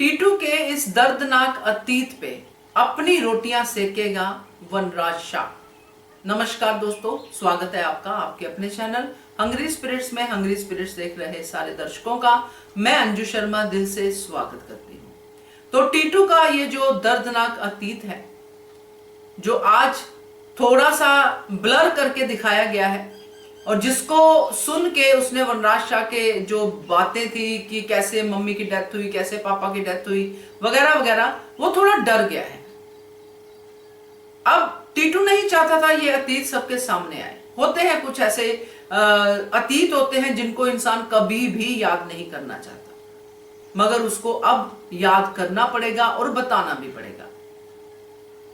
टीटू के इस दर्दनाक अतीत पे अपनी रोटियां सेकेगा वनराज शाह। नमस्कार दोस्तों, स्वागत है आपका आपके अपने चैनल हंग्री स्पिरिट्स में। हंग्री स्पिरिट्स देख रहे सारे दर्शकों का मैं अंजू शर्मा दिल से स्वागत करती हूँ। तो टीटू का ये जो दर्दनाक अतीत है, जो आज थोड़ा सा ब्लर करके दिखाया गया है, और जिसको सुन के उसने वनराज शाह के जो बातें थी कि कैसे मम्मी की डेथ हुई, कैसे पापा की डेथ हुई वगैरह वगैरह, वो थोड़ा डर गया है। अब टीटू नहीं चाहता था ये अतीत सबके सामने आए। होते हैं कुछ ऐसे अतीत होते हैं जिनको इंसान कभी भी याद नहीं करना चाहता, मगर उसको अब याद करना पड़ेगा और बताना भी पड़ेगा,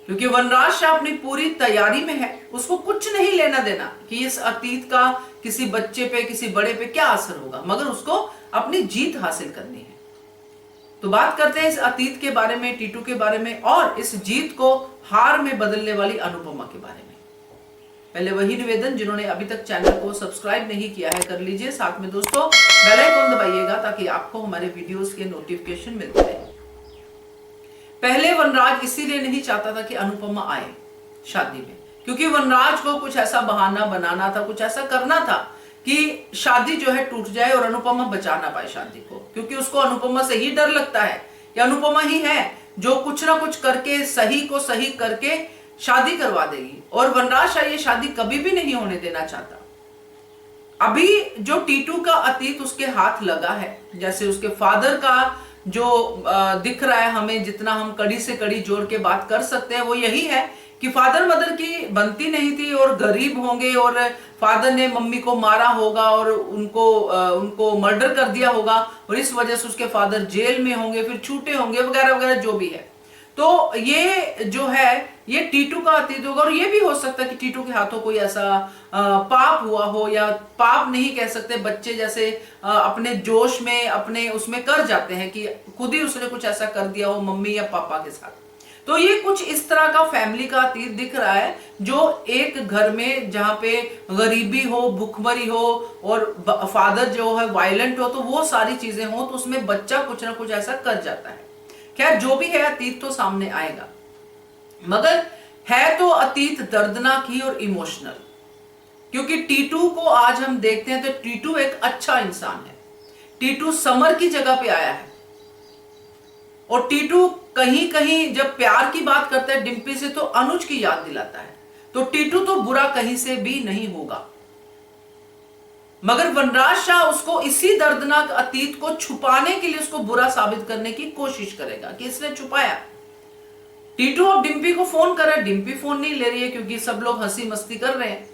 क्योंकि वनराज शाह अपनी पूरी तैयारी में है। उसको कुछ नहीं लेना देना कि इस अतीत का किसी बच्चे पे, किसी बड़े पे क्या असर होगा, मगर उसको अपनी जीत हासिल करनी है। तो बात करते हैं इस अतीत के बारे में, टीटू के बारे में, और इस जीत को हार में बदलने वाली अनुपमा के बारे में। पहले वही निवेदन, जिन्होंने अभी तक चैनल को सब्सक्राइब नहीं किया है कर लीजिए। साथ में दोस्तों बेल आइकन दबाइएगा ताकि आपको हमारे वीडियोस के नोटिफिकेशन मिलते रहे। पहले वनराज इसीलिए नहीं चाहता था कि अनुपमा आए शादी में, क्योंकि वनराज को कुछ ऐसा बहाना बनाना था, कुछ ऐसा करना था कि शादी जो है टूट जाए और अनुपमा बचा ना पाए शादी को, क्योंकि उसको अनुपमा से ही डर लगता है कि अनुपमा ही है जो कुछ ना कुछ करके, सही को सही करके शादी करवा देगी। और वनराज शाह ये शादी कभी भी नहीं होने देना चाहता। अभी जो टीटू का अतीत उसके हाथ लगा है, जैसे उसके फादर का जो दिख रहा है हमें, जितना हम कड़ी से कड़ी जोड़ के बात कर सकते हैं वो यही है कि फादर मदर की बनती नहीं थी और गरीब होंगे, और फादर ने मम्मी को मारा होगा और उनको मर्डर कर दिया होगा, और इस वजह से उसके फादर जेल में होंगे, फिर छूटे होंगे वगैरह वगैरह जो भी है। तो ये जो है ये टीटू का अतीत होगा। और ये भी हो सकता है कि टीटू के हाथों कोई ऐसा पाप हुआ हो, या पाप नहीं कह सकते, बच्चे जैसे अपने जोश में अपने उसमें कर जाते हैं कि खुद ही उसने कुछ ऐसा कर दिया हो मम्मी या पापा के साथ। तो ये कुछ इस तरह का फैमिली का अतीत दिख रहा है, जो एक घर में जहां पे गरीबी हो, भुखमरी हो, और फादर जो है वायलेंट हो, तो वो सारी चीजें हो, तो उसमें बच्चा कुछ ना कुछ ऐसा कर जाता है। खैर जो भी है, अतीत तो सामने आएगा, मगर है तो अतीत दर्दनाक ही और इमोशनल। क्योंकि टीटू को आज हम देखते हैं तो टीटू एक अच्छा इंसान है। टीटू समर की जगह पे आया है, और टीटू कहीं कहीं जब प्यार की बात करता है डिम्पी से तो अनुज की याद दिलाता है। तो टीटू तो बुरा कहीं से भी नहीं होगा, मगर वनराज शाह उसको इसी दर्दनाक अतीत को छुपाने के लिए उसको बुरा साबित करने की कोशिश करेगा कि इसने छुपाया। टीटू अब डिम्पी को फोन कर रहा है, डिम्पी फोन नहीं ले रही है क्योंकि सब लोग हंसी मस्ती कर रहे हैं।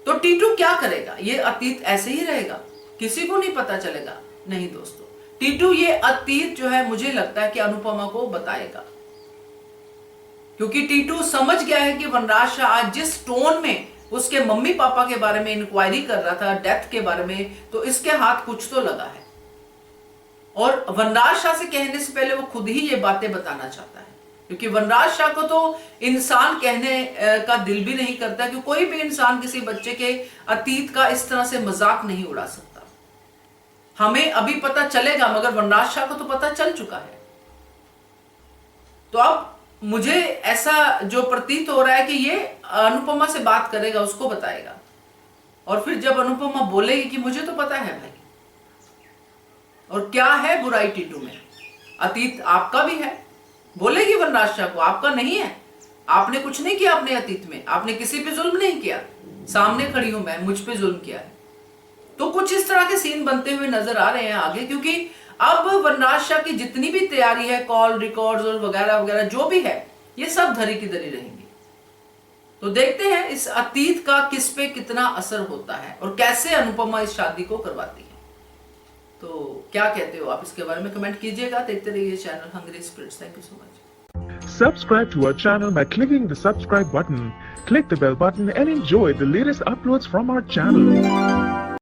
तो टीटू क्या करेगा? ये अतीत ऐसे ही रहेगा, किसी को नहीं पता चलेगा? नहीं दोस्तों, टीटू ये अतीत जो है मुझे लगता है कि अनुपमा को बताएगा, क्योंकि टीटू समझ गया है कि वनराज शाह आज जिस टोन में उसके मम्मी पापा के बारे में इंक्वायरी कर रहा था, डेथ के बारे में, तो इसके हाथ कुछ तो लगा है। और वनराज शाह से कहने से पहले वो खुद ही ये बातें बताना चाहता है, क्योंकि वनराज शाह को तो इंसान कहने का दिल भी नहीं करता कि कोई भी इंसान किसी बच्चे के अतीत का इस तरह से मजाक नहीं उड़ा सकता। हमें अभी पता चलेगा, मगर वनराज शाह को तो पता चल चुका है। तो अब मुझे ऐसा जो प्रतीत हो रहा है कि ये अनुपमा से बात करेगा, उसको बताएगा, और फिर जब अनुपमा बोलेगी कि मुझे तो पता है भाई, और क्या है बुराई टीटू में, अतीत आपका भी है, बोलेगी वनराज शाह को, आपका नहीं है, आपने कुछ नहीं किया अपने अतीत में, आपने किसी पे जुल्म नहीं किया, सामने खड़ी हूं मैं, मुझ पे जुल्म किया है। तो कुछ इस तरह के सीन बनते हुए नजर आ रहे हैं आगे, क्योंकि अब वनराज शाह की जितनी भी तैयारी है, कॉल रिकॉर्ड्स और वगैरह वगैरह जो भी है, ये सब धरी की धरी रहेंगी। तो देखते हैं इस अतीत का किस पे कितना असर होता है, और कैसे अनुपमा इस शादी को करवाती है। तो क्या कहते हो आप इसके बारे में कमेंट कीजिएगा। देखते रहिए channel Hungry Spirits. Thank you so much. Subscribe to our channel by clicking the subscribe button. Click the bell button and enjoy the latest uploads from our channel.